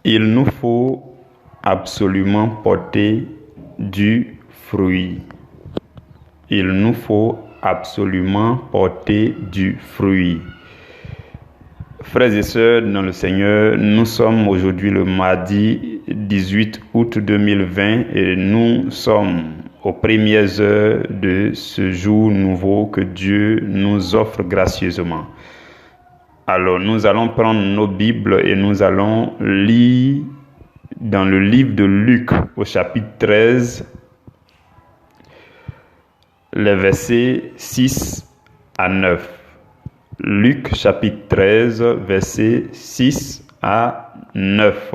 Il nous faut absolument porter du fruit. Il nous faut absolument porter du fruit. Frères et sœurs dans le Seigneur, nous sommes aujourd'hui le mardi 18 août 2020 et nous sommes aux premières heures de ce jour nouveau que Dieu nous offre gracieusement. Alors nous allons prendre nos Bibles et nous allons lire dans le livre de Luc au chapitre 13, les versets 6 à 9. Luc chapitre 13, versets 6 à 9.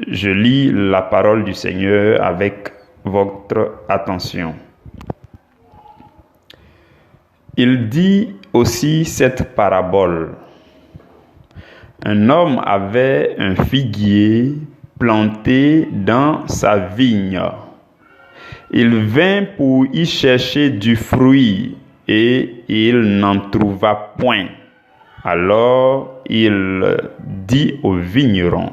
Je lis la parole du Seigneur avec votre attention. Il dit aussi cette parabole. Un homme avait un figuier planté dans sa vigne. Il vint pour y chercher du fruit et il n'en trouva point. Alors il dit au vigneron: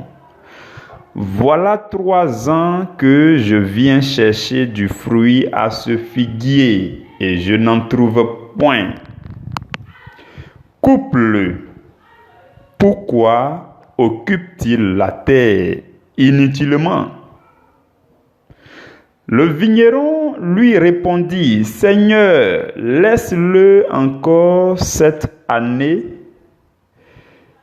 voilà 3 ans que je viens chercher du fruit à ce figuier et je n'en trouve point. Coupe-le. Pourquoi occupe-t-il la terre inutilement? Le vigneron lui répondit: Seigneur, laisse-le encore cette année.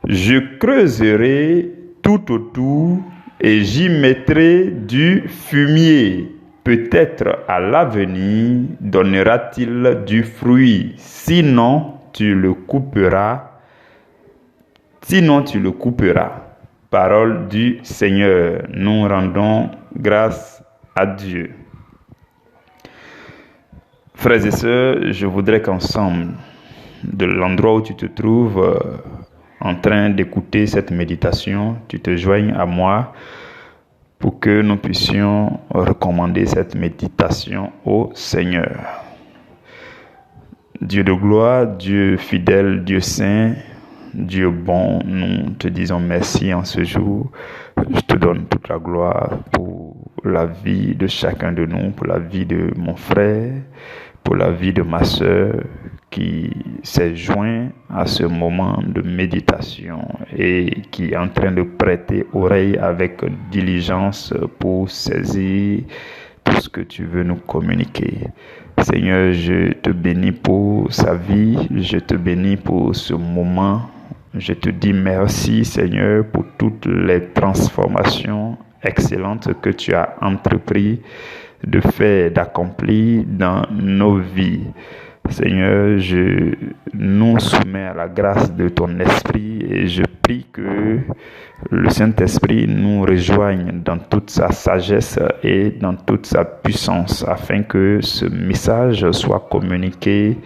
Je creuserai tout autour et j'y mettrai du fumier. Peut-être à l'avenir donnera-t-il du fruit. Sinon, tu le couperas. Parole du Seigneur. Nous rendons grâce à Dieu. Frères et sœurs, je voudrais qu'ensemble, de l'endroit où tu te trouves, en train d'écouter cette méditation, tu te joignes à moi pour que nous puissions recommander cette méditation au Seigneur. Dieu de gloire, Dieu fidèle, Dieu saint, Dieu bon, nous te disons merci en ce jour. Je te donne toute la gloire pour la vie de chacun de nous, pour la vie de mon frère, pour la vie de ma sœur qui s'est joint à ce moment de méditation et qui est en train de prêter oreille avec diligence pour saisir tout ce que tu veux nous communiquer. Seigneur, je te bénis pour sa vie, je te bénis pour ce moment. Je te dis merci, Seigneur, pour toutes les transformations excellentes que tu as entrepris de faire, d'accomplir dans nos vies. Seigneur, je nous soumets à la grâce de ton esprit et je prie que le Saint-Esprit nous rejoigne dans toute sa sagesse et dans toute sa puissance afin que ce message soit communiqué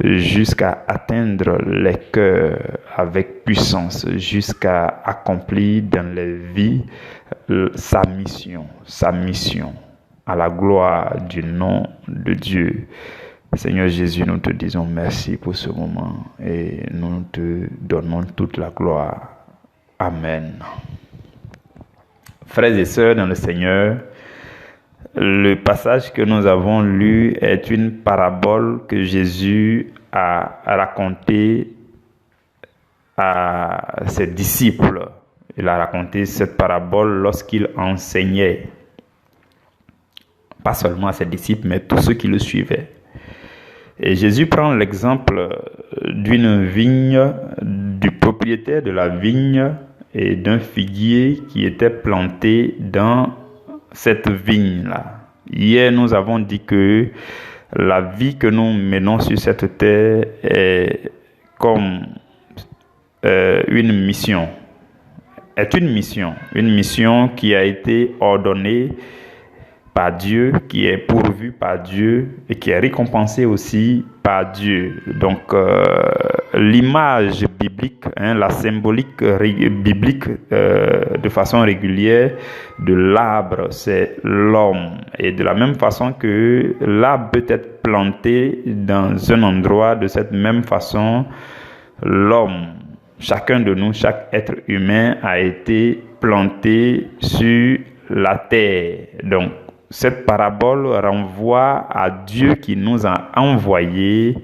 jusqu'à atteindre les cœurs avec puissance, jusqu'à accomplir dans les vies sa mission, à la gloire du nom de Dieu. Seigneur Jésus, nous te disons merci pour ce moment et nous te donnons toute la gloire. Amen. Frères et sœurs dans le Seigneur, le passage que nous avons lu est une parabole que Jésus a racontée à ses disciples. Il a raconté cette parabole lorsqu'il enseignait, pas seulement à ses disciples, mais tous ceux qui le suivaient. Et Jésus prend l'exemple d'une vigne, du propriétaire de la vigne et d'un figuier qui était planté dans cette vigne-là. Hier, nous avons dit que la vie que nous menons sur cette terre est comme une mission. Une mission qui a été ordonnée par Dieu, qui est pourvu par Dieu et qui est récompensé aussi par Dieu. Donc, l'image biblique, la symbolique biblique de façon régulière de l'arbre, c'est l'homme. Et de la même façon que l'arbre peut être planté dans un endroit, de cette même façon, l'homme chacun de nous, chaque être humain a été planté sur la terre. Donc, cette parabole renvoie à Dieu qui nous a envoyés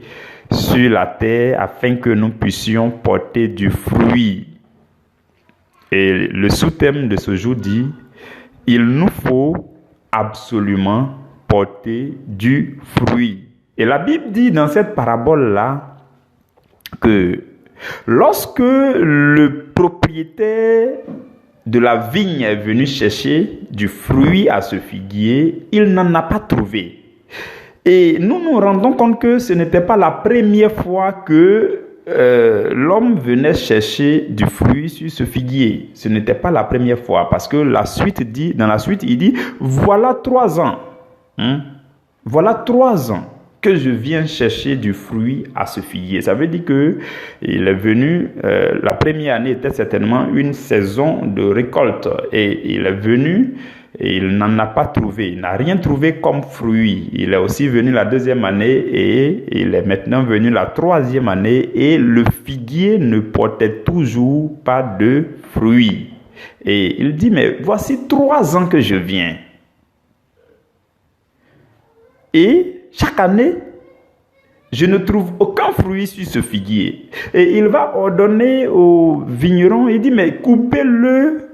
sur la terre afin que nous puissions porter du fruit. Et le sous-thème de ce jour dit, il nous faut absolument porter du fruit. Et la Bible dit dans cette parabole-là que lorsque le propriétaire de la vigne est venu chercher du fruit à ce figuier, il n'en a pas trouvé. Et nous nous rendons compte que ce n'était pas la première fois que l'homme venait chercher du fruit sur ce figuier. Ce n'était pas la première fois, parce que dans la suite, il dit, voilà 3 ans. Voilà 3 ans que je viens chercher du fruit à ce figuier. Ça veut dire que il est venu, la première année était certainement une saison de récolte, et il est venu et il n'en a pas trouvé, il n'a rien trouvé comme fruit. Il est aussi venu la 2e année et il est maintenant venu la 3e année et le figuier ne portait toujours pas de fruit. Et il dit, mais voici 3 ans que je viens. Et chaque année, je ne trouve aucun fruit sur ce figuier. Et il va ordonner au vigneron, il dit, mais coupez-le,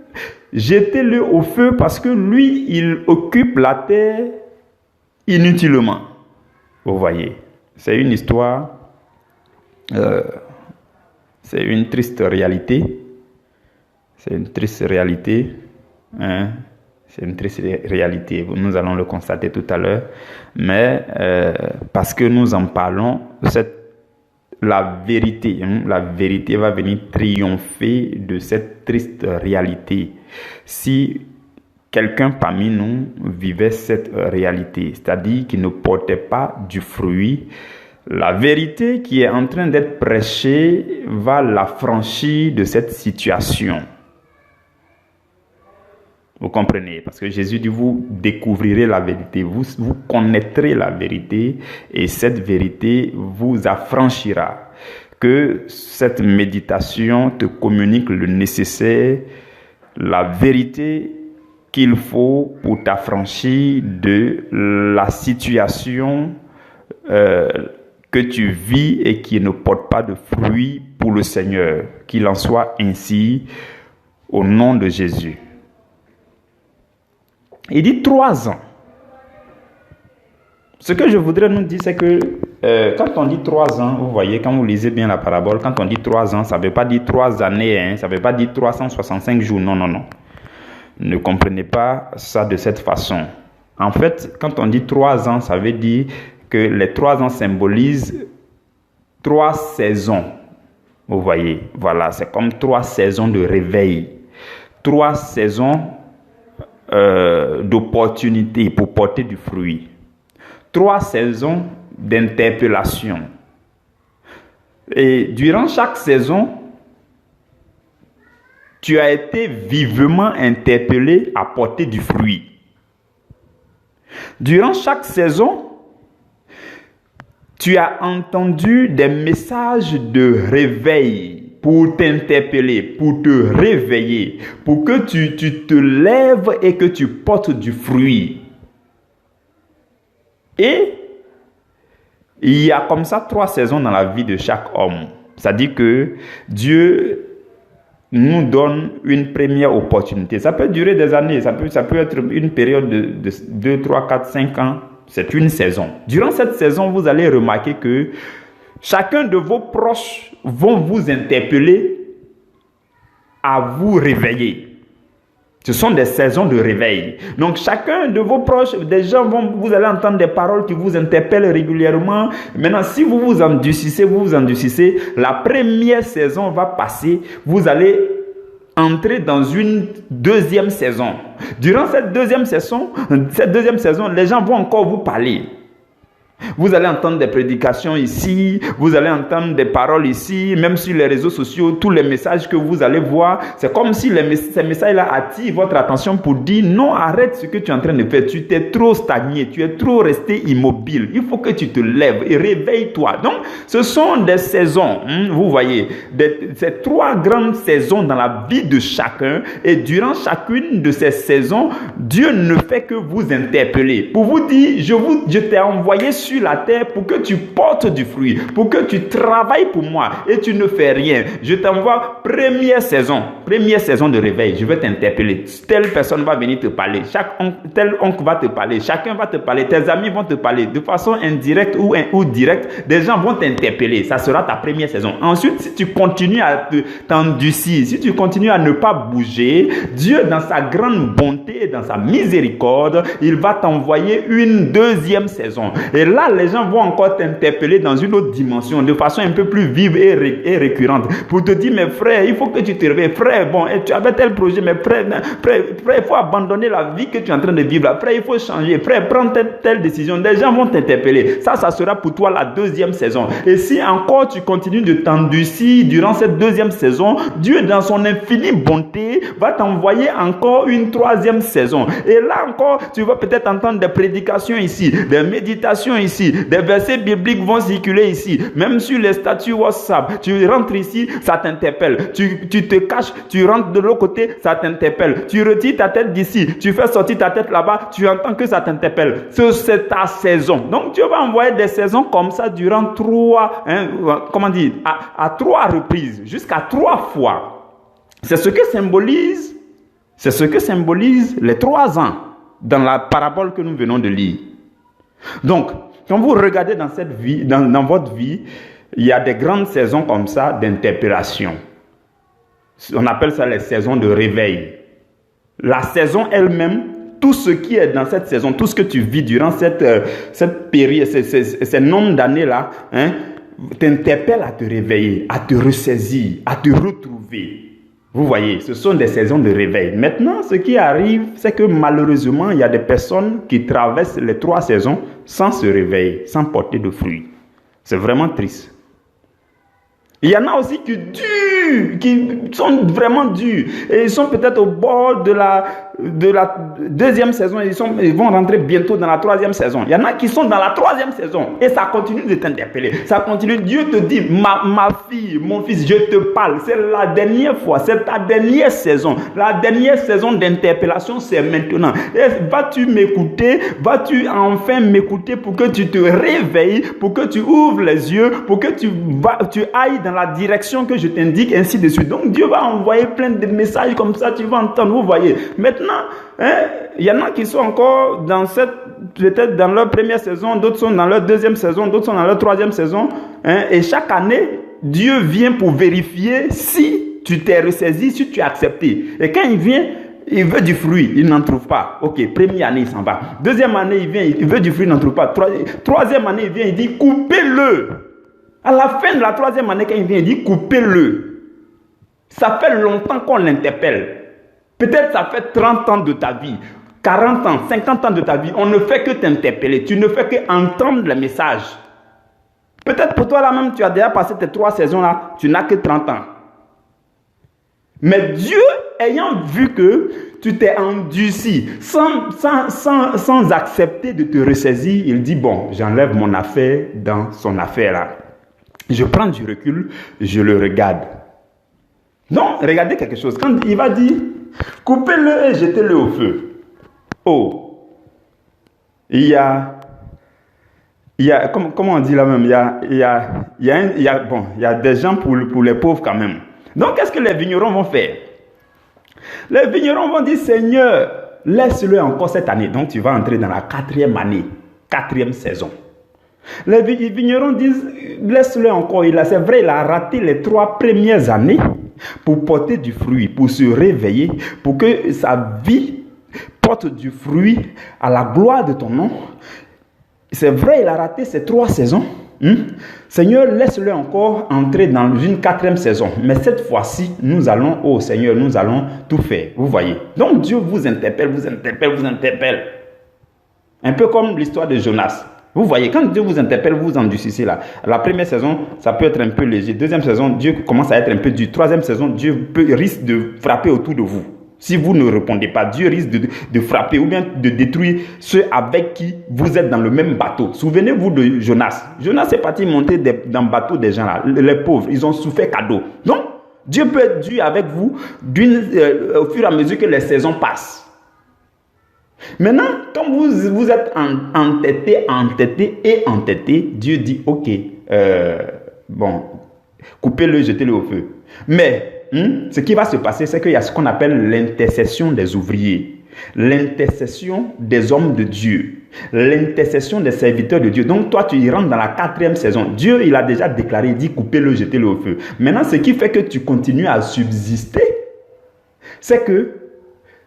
jetez-le au feu, parce que lui, il occupe la terre inutilement. Vous voyez, c'est une histoire, c'est une triste réalité. C'est une triste réalité. C'est une triste réalité. Nous allons le constater tout à l'heure. Mais parce que nous en parlons, la vérité va venir triompher de cette triste réalité. Si quelqu'un parmi nous vivait cette réalité, c'est-à-dire qu'il ne portait pas du fruit, la vérité qui est en train d'être prêchée va l'affranchir de cette situation. Vous comprenez? Parce que Jésus dit, vous découvrirez la vérité, vous connaîtrez la vérité, et cette vérité vous affranchira. Que cette méditation te communique le nécessaire, la vérité qu'il faut pour t'affranchir de la situation que tu vis et qui ne porte pas de fruits pour le Seigneur. Qu'il en soit ainsi au nom de Jésus. Il dit 3 ans. Ce que je voudrais nous dire, c'est que quand on dit 3 ans, vous voyez, quand vous lisez bien la parabole, quand on dit 3 ans, ça ne veut pas dire 3 années, ça ne veut pas dire 365 jours, non. Ne comprenez pas ça de cette façon. En fait, quand on dit 3 ans, ça veut dire que les 3 ans symbolisent 3 saisons. Vous voyez, voilà, c'est comme 3 saisons de réveil. 3 saisons d'opportunités pour porter du fruit. 3 saisons d'interpellation. Et durant chaque saison, tu as été vivement interpellé à porter du fruit. Durant chaque saison, tu as entendu des messages de réveil pour t'interpeller, pour te réveiller, pour que tu te lèves et que tu portes du fruit. Et il y a comme ça 3 saisons dans la vie de chaque homme. C'est-à-dire que Dieu nous donne une première opportunité. Ça peut durer des années, ça peut être une période de 2, 3, 4, 5 ans. C'est une saison. Durant cette saison, vous allez remarquer que chacun de vos proches vont vous interpeller à vous réveiller. Ce sont des saisons de réveil. Donc, chacun de vos proches, des gens vous allez entendre des paroles qui vous interpellent régulièrement. Maintenant, si vous vous endurcissez, la première saison va passer. Vous allez entrer dans une deuxième saison. Durant cette deuxième saison, les gens vont encore vous parler. Vous allez entendre des prédications ici, vous allez entendre des paroles ici, même sur les réseaux sociaux, tous les messages que vous allez voir, c'est comme si ces messages-là attirent votre attention pour dire non, arrête ce que tu es en train de faire, tu t'es trop stagné, tu es trop resté immobile, il faut que tu te lèves et réveille-toi. Donc, ce sont des saisons, vous voyez, ces 3 grandes saisons dans la vie de chacun, et durant chacune de ces saisons, Dieu ne fait que vous interpeller, pour vous dire, je t'ai envoyé sur la terre pour que tu portes du fruit, pour que tu travailles pour moi, et tu ne fais rien. Je t'envoie première saison de réveil, je vais t'interpeller. Telle personne va venir te parler, tel oncle va te parler, chacun va te parler, tes amis vont te parler, de façon indirecte ou directe, des gens vont t'interpeller, ça sera ta première saison. Ensuite, si tu continues à t'endurcir, si tu continues à ne pas bouger, Dieu dans sa grande bonté, dans sa miséricorde, il va t'envoyer une deuxième saison. Et là, les gens vont encore t'interpeller dans une autre dimension, de façon un peu plus vive et récurrente, pour te dire, mais frère, il faut que tu te réveilles. Frère, bon, tu avais tel projet, mais frère, il faut abandonner la vie que tu es en train de vivre. Frère, il faut changer. Frère, prends telle décision. Des gens vont t'interpeller. Ça sera pour toi la deuxième saison. Et si encore tu continues de t'endurcir durant cette deuxième saison, Dieu, dans son infinie bonté, va t'envoyer encore une troisième saison. Et là encore, tu vas peut-être entendre des prédications ici, des méditations ici, des versets bibliques vont circuler ici, même sur les statuts WhatsApp. Tu rentres ici, ça t'interpelle. Tu te caches, tu rentres de l'autre côté, ça t'interpelle. Tu retires ta tête d'ici, tu fais sortir ta tête là-bas, tu entends que ça t'interpelle. C'est ta saison. Donc Dieu va envoyer des saisons comme ça durant 3 reprises, jusqu'à 3 fois. C'est ce que symbolise les 3 ans dans la parabole que nous venons de lire. Donc, quand vous regardez dans cette vie, dans votre vie, il y a des grandes saisons comme ça d'interpellation. On appelle ça les saisons de réveil. La saison elle-même, tout ce qui est dans cette saison, tout ce que tu vis durant cette période, ces nombres d'années-là, t'interpelle à te réveiller, à te ressaisir, à te retrouver. Vous voyez, ce sont des saisons de réveil. Maintenant, ce qui arrive, c'est que malheureusement, il y a des personnes qui traversent les 3 saisons sans se réveiller, sans porter de fruits. C'est vraiment triste. Il y en a aussi qui sont vraiment durs. Et ils sont peut-être au bord de la deuxième saison. Ils vont rentrer bientôt dans la 3e saison. Il y en a qui sont dans la 3e saison. Et ça continue de t'interpeller. Ça continue. Dieu te dit, ma fille, mon fils, je te parle. C'est la dernière fois. C'est ta dernière saison. La dernière saison d'interpellation, c'est maintenant. Et vas-tu m'écouter? Vas-tu enfin m'écouter pour que tu te réveilles, pour que tu ouvres les yeux, pour que tu ailles dans la direction que je t'indique, ainsi de suite. Donc Dieu va envoyer plein de messages comme ça, tu vas entendre, vous voyez. Maintenant, il y en a qui sont encore peut-être dans leur première saison, d'autres sont dans leur 2e saison, d'autres sont dans leur 3e saison. Et chaque année, Dieu vient pour vérifier si tu t'es ressaisi, si tu as accepté. Et quand il vient, il veut du fruit, il n'en trouve pas. Ok, première année, il s'en va. 2e année, il vient, il veut du fruit, il n'en trouve pas. 3e année, il vient, il dit, coupez-le. À la fin de la 3e année, quand il vient, il dit, coupez-le. Ça fait longtemps qu'on l'interpelle. Peut-être ça fait 30 ans de ta vie, 40 ans, 50 ans de ta vie. On ne fait que t'interpeller. Tu ne fais que entendre le message. Peut-être pour toi là-même, tu as déjà passé tes 3 saisons-là, tu n'as que 30 ans. Mais Dieu, ayant vu que tu t'es endurci, sans accepter de te ressaisir, il dit, bon, j'enlève mon affaire dans son affaire là. Je prends du recul, je le regarde. Non, regardez quelque chose. Quand il va dire, coupez-le et jetez-le au feu. Oh, il y a comment on dit là même, il y a des gens pour les pauvres quand même. Donc, qu'est-ce que les vignerons vont faire? Les vignerons vont dire, Seigneur, laisse-le encore cette année. Donc, tu vas entrer dans la 4e année, 4e saison. Les vignerons disent, laisse-le encore. C'est vrai, il a raté les 3 premières années pour porter du fruit, pour se réveiller, pour que sa vie porte du fruit à la gloire de ton nom. C'est vrai, il a raté ces 3 saisons. Seigneur, laisse-le encore entrer dans une 4e saison. Mais cette fois-ci, nous allons, oh Seigneur, nous allons tout faire. Vous voyez. Donc Dieu vous interpelle, vous interpelle, vous interpelle. Un peu comme l'histoire de Jonas. Vous voyez, quand Dieu vous interpelle, vous vous endurcissez là. La première saison, ça peut être un peu léger. Deuxième saison, Dieu commence à être un peu dur. Troisième saison, Dieu risque de frapper autour de vous. Si vous ne répondez pas, Dieu risque de frapper ou bien de détruire ceux avec qui vous êtes dans le même bateau. Souvenez-vous de Jonas. Jonas est parti monter dans le bateau des gens là. Les pauvres, ils ont souffert cadeau. Donc, Dieu peut être dur avec vous au fur et à mesure que les saisons passent. Maintenant, quand vous êtes entêté, Dieu dit, ok, bon, coupez-le, jetez-le au feu. Mais, ce qui va se passer, c'est qu'il y a ce qu'on appelle l'intercession des ouvriers, l'intercession des hommes de Dieu, l'intercession des serviteurs de Dieu. Donc, toi, tu y rentres dans la 4e saison. Dieu, il a déjà déclaré, il dit, coupez-le, jetez-le au feu. Maintenant, ce qui fait que tu continues à subsister, c'est que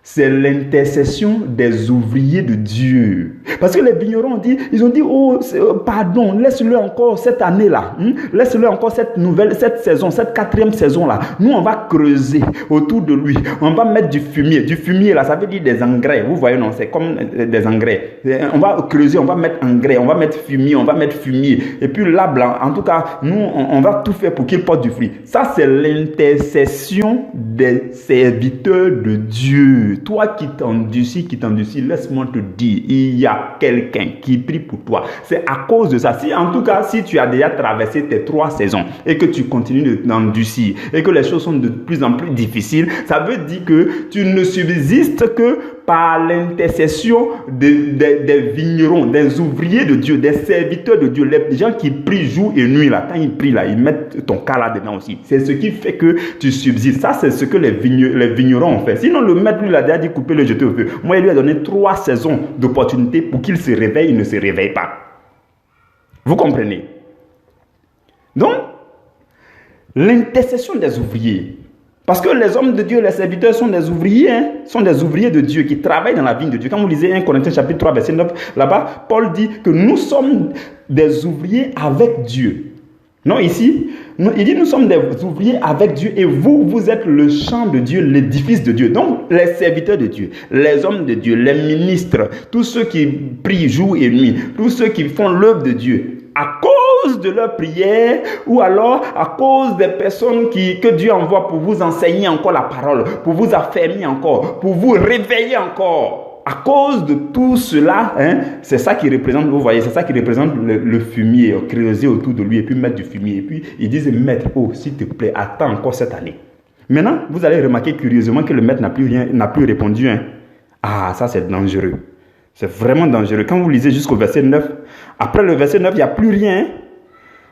c'est l'intercession des ouvriers de Dieu. Parce que les vignerons ils ont dit, oh, pardon, laisse-le encore cette année-là. Laisse-le encore cette saison, cette 4e saison-là. Nous, on va creuser autour de lui. On va mettre du fumier. Du fumier, là, ça veut dire des engrais. Vous voyez, non, c'est comme des engrais. On va creuser, on va mettre engrais, on va mettre fumier. Et puis là, blanc, en tout cas, nous, on va tout faire pour qu'il porte du fruit. Ça, c'est l'intercession des serviteurs de Dieu. Toi qui t'endurcis, laisse-moi te dire, il y a quelqu'un qui prie pour toi. C'est à cause de ça. En tout cas, si tu as déjà traversé tes 3 saisons et que tu continues d'endurcir et que les choses sont de plus en plus difficiles, ça veut dire que tu ne subsistes que par l'intercession des vignerons, des ouvriers de Dieu, des serviteurs de Dieu, les gens qui prient jour et nuit là. Quand ils prient là, ils mettent ton cas là-dedans aussi. C'est ce qui fait que tu subsistes. Ça, c'est ce que les vignerons ont fait. Sinon, le maître, lui, il a déjà dit couper le jeter au feu. Moi, il lui a donné 3 saisons d'opportunité pour qu'il se réveille, il ne se réveille pas. Vous comprenez? Donc, l'intercession des ouvriers. Parce que les hommes de Dieu, les serviteurs sont des ouvriers, sont des ouvriers de Dieu qui travaillent dans la vigne de Dieu. Quand vous lisez 1 Corinthiens chapitre 3, verset 9, là-bas, Paul dit que nous sommes des ouvriers avec Dieu. Non, ici, il dit nous sommes des ouvriers avec Dieu et vous êtes le champ de Dieu, l'édifice de Dieu. Donc, les serviteurs de Dieu, les hommes de Dieu, les ministres, tous ceux qui prient jour et nuit, tous ceux qui font l'œuvre de Dieu, à cause de leur prière ou alors à cause des personnes que Dieu envoie pour vous enseigner encore la parole, pour vous affermir encore, pour vous réveiller encore. À cause de tout cela, c'est ça qui représente, vous voyez, c'est ça qui représente le fumier, creuser autour de lui et puis mettre du fumier. Et puis ils disent, maître, oh, s'il te plaît, attends encore cette année. Maintenant, vous allez remarquer curieusement que le maître n'a plus répondu. Ah, ça c'est dangereux. C'est vraiment dangereux. Quand vous lisez jusqu'au verset 9, après le verset 9, il n'y a plus rien.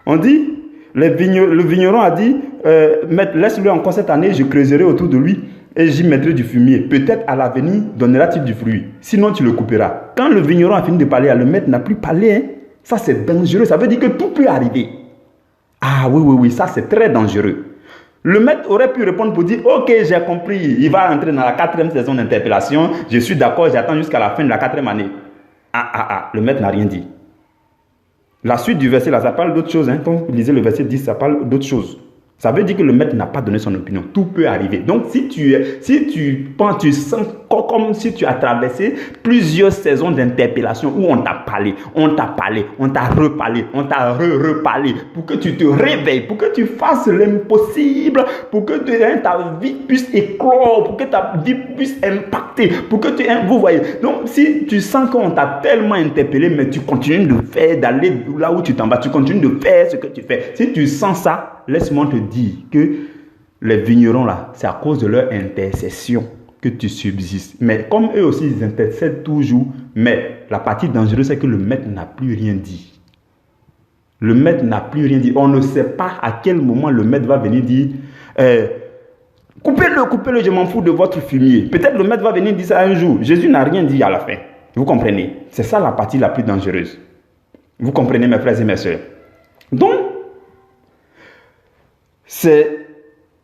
On dit, le vigneron a dit, maître, laisse-le encore cette année, je creuserai autour de lui et j'y mettrai du fumier. Peut-être à l'avenir, donnera-t-il du fruit. Sinon, tu le couperas. Quand le vigneron a fini de parler, le maître n'a plus parlé. Ça, c'est dangereux. Ça veut dire que tout peut arriver. Ah oui, ça, c'est très dangereux. Le maître aurait pu répondre pour dire, ok, j'ai compris, il va entrer dans la 4e saison d'interpellation, je suis d'accord, j'attends jusqu'à la fin de la 4e année. Le maître n'a rien dit. La suite du verset là, ça parle d'autre chose. Quand vous lisez le verset 10, ça parle d'autre chose. Ça veut dire que le maître n'a pas donné son opinion. Tout peut arriver. Donc, si tu penses, tu sens comme si tu as traversé plusieurs saisons d'interpellation où on t'a parlé, on t'a reparlé, on t'a reparlé pour que tu te réveilles, pour que tu fasses l'impossible, pour que ta vie puisse éclore, pour que ta vie puisse impacter, pour que vous voyez. Donc, si tu sens qu'on t'a tellement interpellé, mais tu continues de faire, d'aller là où tu t'en vas, tu continues de faire ce que tu fais. Si tu sens ça, laisse-moi te dire que les vignerons là, c'est à cause de leur intercession que tu subsistes. Mais comme eux aussi, ils intercèdent toujours, mais la partie dangereuse, c'est que le maître n'a plus rien dit. Le maître n'a plus rien dit. On ne sait pas à quel moment le maître va venir dire coupez-le, je m'en fous de votre fumier. Peut-être le maître va venir dire ça un jour. Jésus n'a rien dit à la fin. Vous comprenez? C'est ça la partie la plus dangereuse. Vous comprenez, mes frères et mes sœurs? Donc, c'est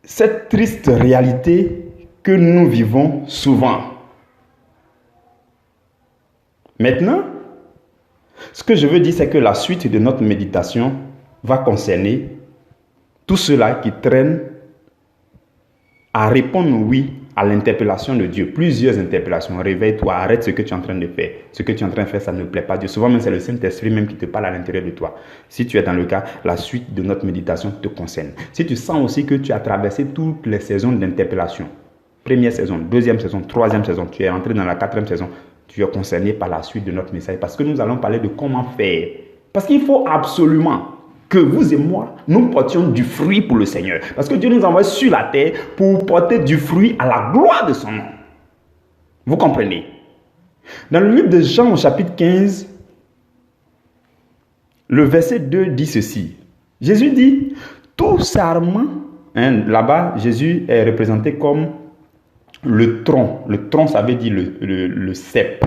cette triste réalité que nous vivons souvent. Maintenant, ce que je veux dire, c'est que la suite de notre méditation va concerner tous ceux-là qui traînent à répondre oui à l'interpellation de Dieu, plusieurs interpellations. Réveille-toi, arrête ce que tu es en train de faire. Ce que tu es en train de faire, ça ne plaît pas à Dieu. Souvent même, c'est le Saint-Esprit même qui te parle à l'intérieur de toi. Si tu es dans le cas, la suite de notre méditation te concerne. Si tu sens aussi que tu as traversé toutes les saisons d'interpellation, première saison, deuxième saison, troisième saison, tu es entré dans la quatrième saison, tu es concerné par la suite de notre message. Parce que nous allons parler de comment faire. Parce qu'il faut absolument que vous et moi, nous portions du fruit pour le Seigneur. Parce que Dieu nous envoie sur la terre pour porter du fruit à la gloire de son nom. Vous comprenez? Dans le livre de Jean, au chapitre 15, le verset 2 dit ceci. Jésus dit, tout sarment, là-bas, Jésus est représenté comme le tronc. Le tronc, ça veut dire le cep.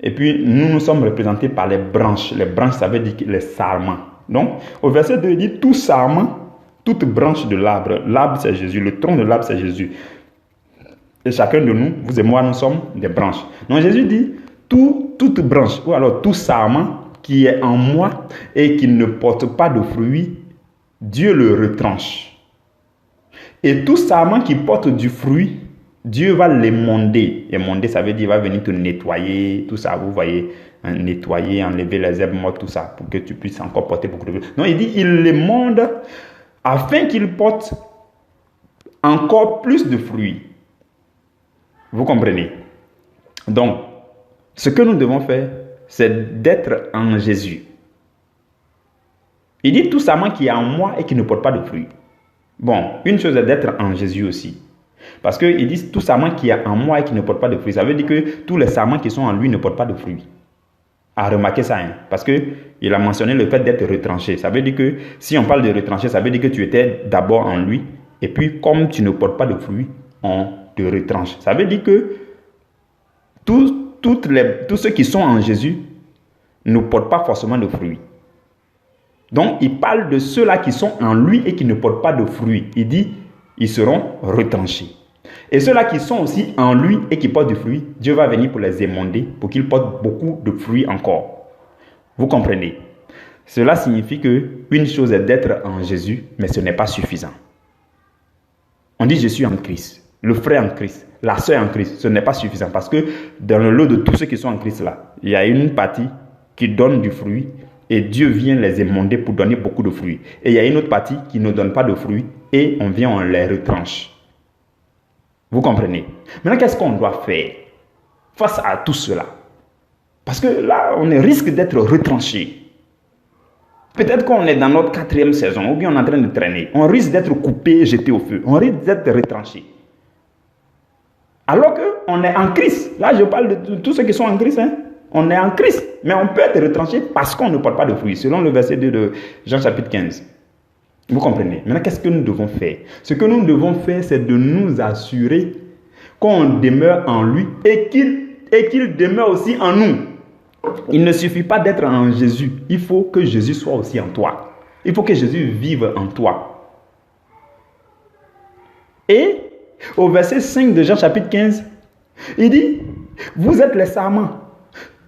Et puis, nous sommes représentés par les branches. Les branches, ça veut dire les sarments. Donc, au verset 2, il dit, tout sarment, toute branche de l'arbre. L'arbre, c'est Jésus. Le tronc de l'arbre, c'est Jésus. Et chacun de nous, vous et moi, nous sommes des branches. Donc, Jésus dit, toute branche, ou alors tout sarment qui est en moi et qui ne porte pas de fruit, Dieu le retranche. Et tout sarment qui porte du fruit, Dieu va l'émonder. Émonder, ça veut dire, il va venir te nettoyer, tout ça, vous voyez, nettoyer, enlever les herbes mortes, tout ça, pour que tu puisses encore porter beaucoup de fruits. Non, il dit, il l'émonde afin qu'il porte encore plus de fruits. Vous comprenez? Donc, ce que nous devons faire, c'est d'être en Jésus. Il dit tout sarment qui est en moi et qui ne porte pas de fruits. Bon, une chose est d'être en Jésus aussi. Parce qu'il dit tout sarment qui est en moi et qui ne porte pas de fruits. Ça veut dire que tous les sarments qui sont en lui ne portent pas de fruits. À remarquer ça, hein? Parce qu'il a mentionné le fait d'être retranché. Ça veut dire que si on parle de retranché, ça veut dire que tu étais d'abord en lui. Et puis, comme tu ne portes pas de fruits, on te retranche. Ça veut dire que tous ceux qui sont en Jésus ne portent pas forcément de fruits. Donc, il parle de ceux-là qui sont en lui et qui ne portent pas de fruits. Il dit, ils seront retranchés. Et ceux-là qui sont aussi en lui et qui portent du fruit, Dieu va venir pour les émonder, pour qu'ils portent beaucoup de fruits encore. Vous comprenez? Cela signifie qu'une chose est d'être en Jésus, mais ce n'est pas suffisant. On dit je suis en Christ, le frère en Christ, la sœur en Christ, ce n'est pas suffisant parce que dans le lot de tous ceux qui sont en Christ là, il y a une partie qui donne du fruit et Dieu vient les émonder pour donner beaucoup de fruits. Et il y a une autre partie qui ne donne pas de fruits et on les retranche. Vous comprenez? Maintenant, qu'est-ce qu'on doit faire face à tout cela? Parce que là, on risque d'être retranché. Peut-être qu'on est dans notre 4e saison ou bien on est en train de traîner. On risque d'être coupé, jeté au feu. On risque d'être retranché. Alors qu'on est en Christ. Là, je parle de tous ceux qui sont en Christ. Hein? On est en Christ. Mais on peut être retranché parce qu'on ne porte pas de fruits. Selon le verset 2 de Jean chapitre 15. Vous comprenez? Maintenant, qu'est-ce que nous devons faire? Ce que nous devons faire, c'est de nous assurer qu'on demeure en lui et qu'il demeure aussi en nous. Il ne suffit pas d'être en Jésus. Il faut que Jésus soit aussi en toi. Il faut que Jésus vive en toi. Et au verset 5 de Jean chapitre 15, il dit, vous êtes les sarments.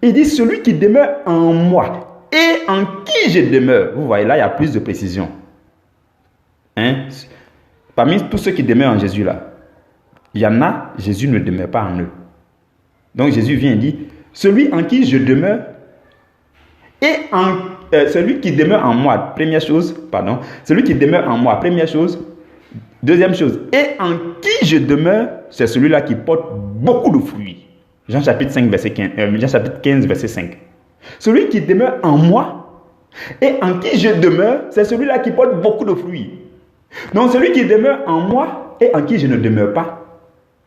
Il dit, celui qui demeure en moi et en qui je demeure. Vous voyez, là, il y a plus de précision. Hein? Parmi tous ceux qui demeurent en Jésus là, il y en a, Jésus ne demeure pas en eux. Donc Jésus vient et dit, celui en qui je demeure et celui qui demeure en moi, première chose, celui qui demeure en moi, première chose, deuxième chose, et en qui je demeure, c'est celui-là qui porte beaucoup de fruits. Jean chapitre 5, verset 15, Jean chapitre 15, verset 5. Celui qui demeure en moi et en qui je demeure, c'est celui-là qui porte beaucoup de fruits. Donc celui qui demeure en moi et en qui je ne demeure pas,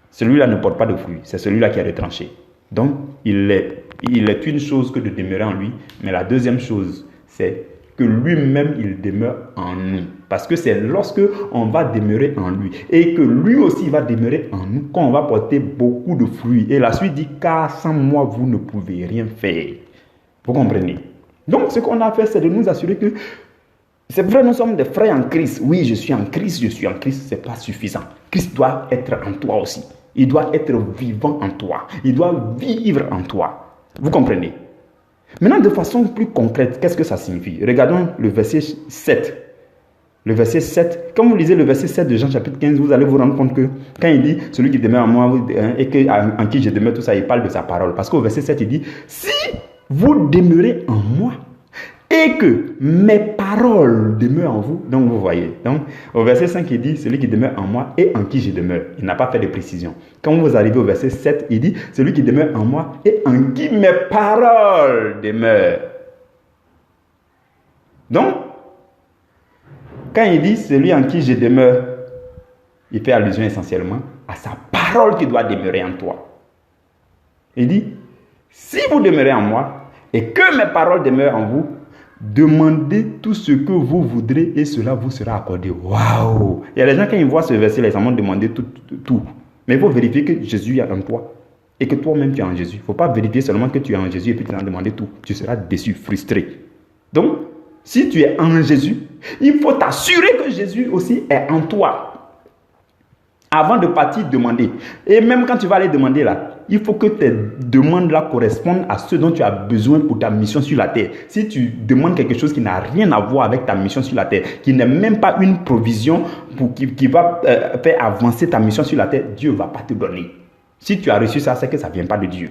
celui-là ne porte pas de fruits. C'est celui-là qui est retranché. Donc il est une chose que de demeurer en lui. Mais la deuxième chose, c'est que lui-même, il demeure en nous. Parce que c'est lorsque on va demeurer en lui et que lui aussi va demeurer en nous qu'on va porter beaucoup de fruits. Et la suite dit, car sans moi, vous ne pouvez rien faire. Vous comprenez? Donc ce qu'on a fait, c'est de nous assurer que c'est vrai, nous sommes des frères en Christ. Oui, je suis en Christ, ce n'est pas suffisant. Christ doit être en toi aussi. Il doit être vivant en toi. Il doit vivre en toi. Vous comprenez? Maintenant, de façon plus concrète, qu'est-ce que ça signifie? Regardons le verset 7. Le verset 7, quand vous lisez le verset 7 de Jean chapitre 15, vous allez vous rendre compte que quand il dit celui qui demeure en moi et en qui je demeure, tout ça, il parle de sa parole. Parce qu'au verset 7, il dit si vous demeurez en moi et que mes paroles demeurent en vous. Donc vous voyez. Donc au verset 5, il dit celui qui demeure en moi et en qui je demeure. Il n'a pas fait de précision. Quand vous arrivez au verset 7, il dit celui qui demeure en moi et en qui mes paroles demeurent. Donc, quand il dit celui en qui je demeure, il fait allusion essentiellement à sa parole qui doit demeurer en toi. Il dit, si vous demeurez en moi et que mes paroles demeurent en vous, demandez tout ce que vous voudrez et cela vous sera accordé. Waouh! Il y a des gens, quand ils voient ce verset-là, ils s'en vont demander tout. Mais il faut vérifier que Jésus est en toi et que toi-même tu es en Jésus. Il ne faut pas vérifier seulement que tu es en Jésus et puis tu vas demander tout. Tu seras déçu, frustré. Donc, si tu es en Jésus, il faut t'assurer que Jésus aussi est en toi. Avant de partir demander. Et même quand tu vas aller demander là, il faut que tes demandes là correspondent à ce dont tu as besoin pour ta mission sur la terre. Si tu demandes quelque chose qui n'a rien à voir avec ta mission sur la terre, qui n'est même pas une provision qui va faire avancer ta mission sur la terre, Dieu ne va pas te donner. Si tu as reçu ça, c'est que ça ne vient pas de Dieu.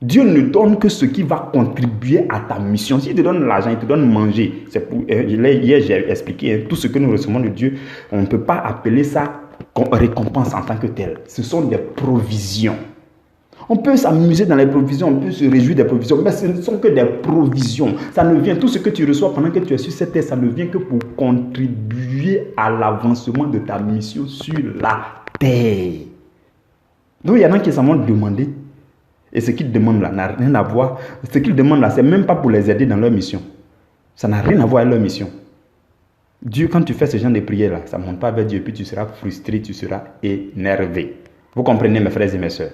Dieu ne donne que ce qui va contribuer à ta mission. S'il te donne l'argent, il te donne manger. Hier, j'ai expliqué, tout ce que nous recevons de Dieu, on ne peut pas appeler ça récompense en tant que tel. Ce sont des provisions. On peut s'amuser dans les provisions, on peut se réjouir des provisions, mais ce ne sont que des provisions. Ça ne vient, tout ce que tu reçois pendant que tu es sur cette terre, ça ne vient que pour contribuer à l'avancement de ta mission sur la terre. Donc il y en a qui s'en vont demander. Et ce qu'ils demandent là n'a rien à voir. Ce qu'ils demandent là, c'est même pas pour les aider dans leur mission. Ça n'a rien à voir avec leur mission. Dieu, quand tu fais ce genre de prière là, ça ne monte pas vers Dieu, puis tu seras frustré, tu seras énervé. Vous comprenez, mes frères et mes sœurs?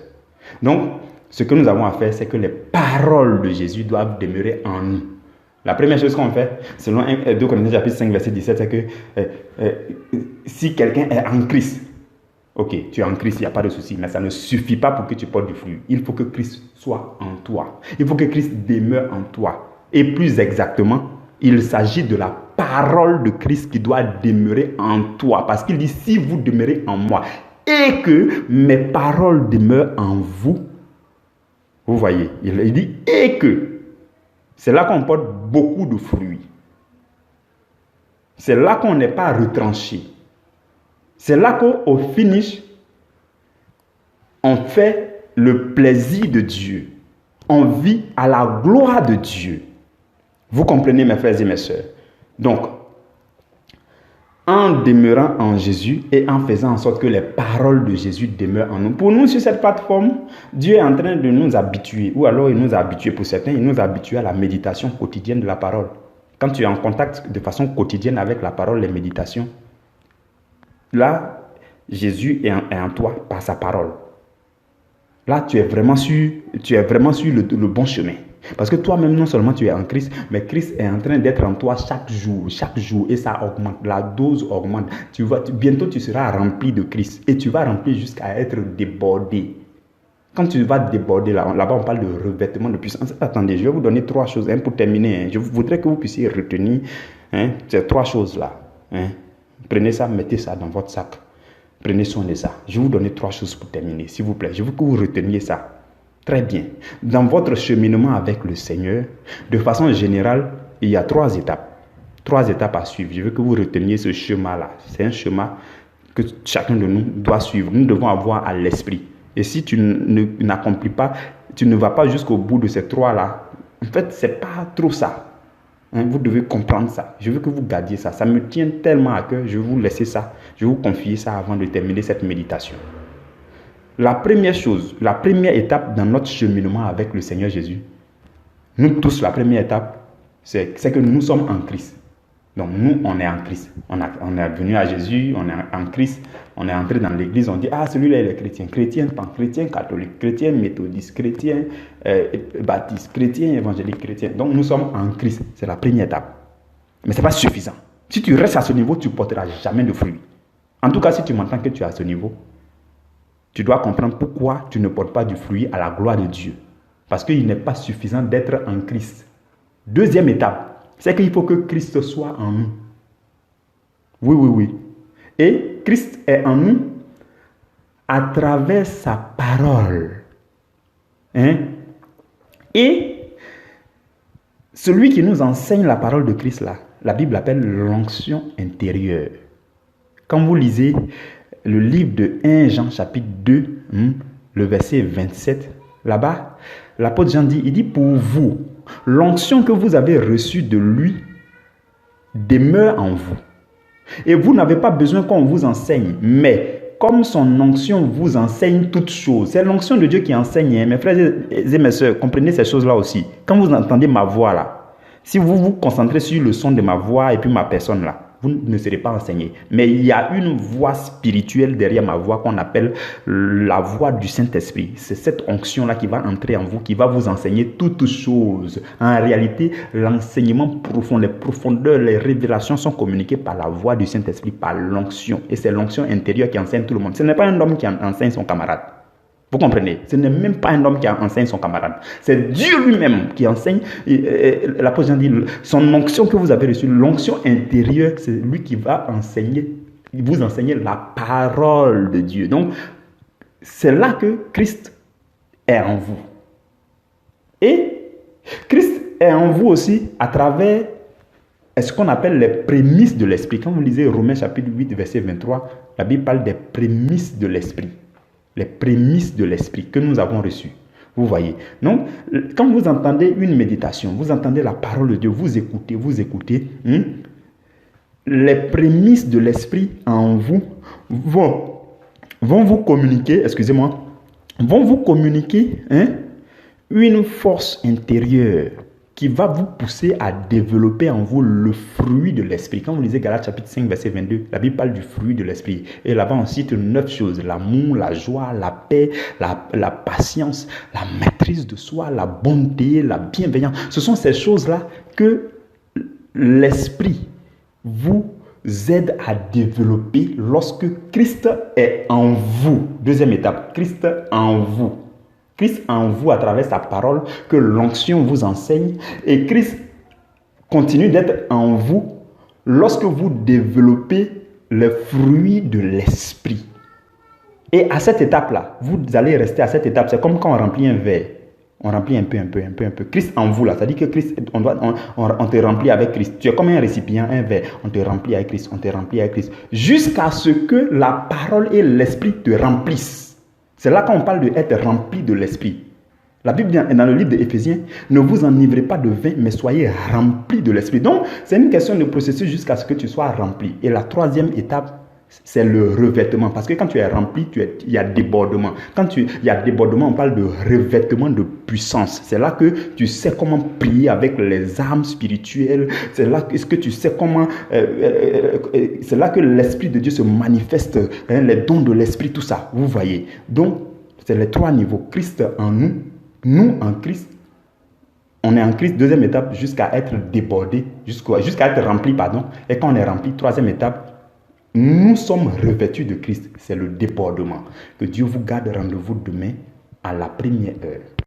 Donc, ce que nous avons à faire, c'est que les paroles de Jésus doivent demeurer en nous. La première chose qu'on fait, selon 2 Corinthiens chapitre 5, verset 17, c'est que si quelqu'un est en Christ, ok, tu es en Christ, il n'y a pas de souci, mais ça ne suffit pas pour que tu portes du fruit. Il faut que Christ soit en toi. Il faut que Christ demeure en toi. Et plus exactement, il s'agit de la parole de Christ qui doit demeurer en toi. Parce qu'il dit, si vous demeurez en moi et que mes paroles demeurent en vous, vous voyez, il dit, et que, c'est là qu'on porte beaucoup de fruits. C'est là qu'on n'est pas retranché. C'est là qu'au finish, on fait le plaisir de Dieu. On vit à la gloire de Dieu. Vous comprenez, mes frères et mes sœurs? Donc, en demeurant en Jésus et en faisant en sorte que les paroles de Jésus demeurent en nous. Pour nous, sur cette plateforme, Dieu est en train de nous habituer, ou alors il nous a habitués, pour certains, il nous a habitués à la méditation quotidienne de la parole. Quand tu es en contact de façon quotidienne avec la parole, les méditations, là, Jésus est en toi par sa parole. Là, tu es vraiment sur le bon chemin. Parce que toi-même, non seulement tu es en Christ, mais Christ est en train d'être en toi chaque jour, et ça augmente, la dose augmente. Bientôt, tu seras rempli de Christ, et tu vas remplir jusqu'à être débordé. Quand tu vas déborder, là-bas, on parle de revêtement de puissance. Attendez, je vais vous donner 3 choses pour terminer. Je voudrais que vous puissiez retenir ces 3 choses-là. Prenez ça, mettez ça dans votre sac. Prenez soin de ça. Je vais vous donner 3 choses pour terminer, s'il vous plaît. Je veux que vous reteniez ça. Très bien. Dans votre cheminement avec le Seigneur, de façon générale, il y a 3 étapes. 3 étapes à suivre. Je veux que vous reteniez ce chemin-là. C'est un chemin que chacun de nous doit suivre. Nous devons avoir à l'esprit. Et si tu n'accomplis pas, tu ne vas pas jusqu'au bout de ces 3-là. En fait, ce n'est pas trop ça. Vous devez comprendre ça. Je veux que vous gardiez ça. Ça me tient tellement à cœur. Je vais vous laisser ça. Je vais vous confier ça avant de terminer cette méditation. La première chose, la première étape dans notre cheminement avec le Seigneur Jésus, nous tous, la première étape, c'est que nous sommes en Christ. Donc nous, on est en Christ. On est venu à Jésus, on est en Christ, on est entré dans l'église, on dit, ah, celui-là, il est chrétien. Chrétien, pan-chrétien, catholique, chrétien, méthodiste, chrétien, baptiste, chrétien, évangélique, chrétien. Donc nous sommes en Christ. C'est la première étape. Mais ce n'est pas suffisant. Si tu restes à ce niveau, tu ne porteras jamais de fruits. En tout cas, si tu m'entends que tu es à ce niveau, tu dois comprendre pourquoi tu ne portes pas du fruit à la gloire de Dieu. Parce qu'il n'est pas suffisant d'être en Christ. Deuxième étape, c'est qu'il faut que Christ soit en nous. Oui, oui, oui. Et Christ est en nous à travers sa parole. Hein? Et celui qui nous enseigne la parole de Christ, là, la Bible l'appelle l'onction intérieure. Quand vous lisez le livre de 1 Jean chapitre 2, le verset 27, là-bas, l'apôtre Jean dit, il dit, pour vous, l'onction que vous avez reçue de lui demeure en vous. Et vous n'avez pas besoin qu'on vous enseigne, mais comme son onction vous enseigne toutes choses, c'est l'onction de Dieu qui enseigne. Hein. Mes frères et mes soeurs, comprenez ces choses-là aussi. Quand vous entendez ma voix là, si vous vous concentrez sur le son de ma voix et puis ma personne là, vous ne serez pas enseigné. Mais il y a une voix spirituelle derrière ma voix qu'on appelle la voix du Saint-Esprit. C'est cette onction-là qui va entrer en vous, qui va vous enseigner toutes choses. En réalité, l'enseignement profond, les profondeurs, les révélations sont communiquées par la voix du Saint-Esprit, par l'onction. Et c'est l'onction intérieure qui enseigne tout le monde. Ce n'est pas un homme qui enseigne son camarade. Vous comprenez? Ce n'est même pas un homme qui enseigne son camarade. C'est Dieu lui-même qui enseigne. L'apôtre Jean dit, son onction que vous avez reçue, l'onction intérieure, c'est lui qui va vous enseigner la parole de Dieu. Donc, c'est là que Christ est en vous. Et Christ est en vous aussi à travers ce qu'on appelle les prémices de l'esprit. Quand vous lisez Romains chapitre 8, verset 23, la Bible parle des prémices de l'esprit. Les prémices de l'esprit que nous avons reçues. Vous voyez. Donc, quand vous entendez une méditation, vous entendez la parole de Dieu, vous écoutez, les prémices de l'esprit en vous vont vous communiquer, vont vous communiquer une force intérieure qui va vous pousser à développer en vous le fruit de l'esprit. Quand vous lisez Galates chapitre 5, verset 22, la Bible parle du fruit de l'esprit. Et là-bas, on cite 9 choses. L'amour, la joie, la paix, la patience, la maîtrise de soi, la bonté, la bienveillance. Ce sont ces choses-là que l'esprit vous aide à développer lorsque Christ est en vous. Deuxième étape, Christ en vous. Christ en vous à travers sa parole que l'onction vous enseigne et Christ continue d'être en vous lorsque vous développez le fruit de l'esprit. Et à cette étape-là, vous allez rester à cette étape. C'est comme quand on remplit un verre. On remplit un peu. Christ en vous là, ça dit que Christ, on te remplit avec Christ. Tu es comme un récipient, un verre. On te remplit avec Christ, jusqu'à ce que la parole et l'esprit te remplissent. C'est là qu'on parle d'être rempli de l'esprit. La Bible dit dans le livre d'Éphésiens, ne vous enivrez pas de vin, mais soyez remplis de l'esprit. Donc, c'est une question de processus jusqu'à ce que tu sois rempli. Et la troisième étape, c'est le revêtement. Parce que quand tu es rempli, il y a débordement. Quand il y a débordement, on parle de revêtement de puissance. C'est là que tu sais comment prier avec les armes spirituelles. C'est là que tu sais comment... c'est là que l'Esprit de Dieu se manifeste. Les dons de l'Esprit, tout ça. Vous voyez. Donc, c'est les 3 niveaux. Christ en nous. Nous en Christ. On est en Christ. Deuxième étape, jusqu'à être débordé. Jusqu'à être rempli, pardon. Et quand on est rempli, troisième étape, nous sommes revêtus de Christ. C'est le débordement. Que Dieu vous garde. Rendez-vous demain à la première heure.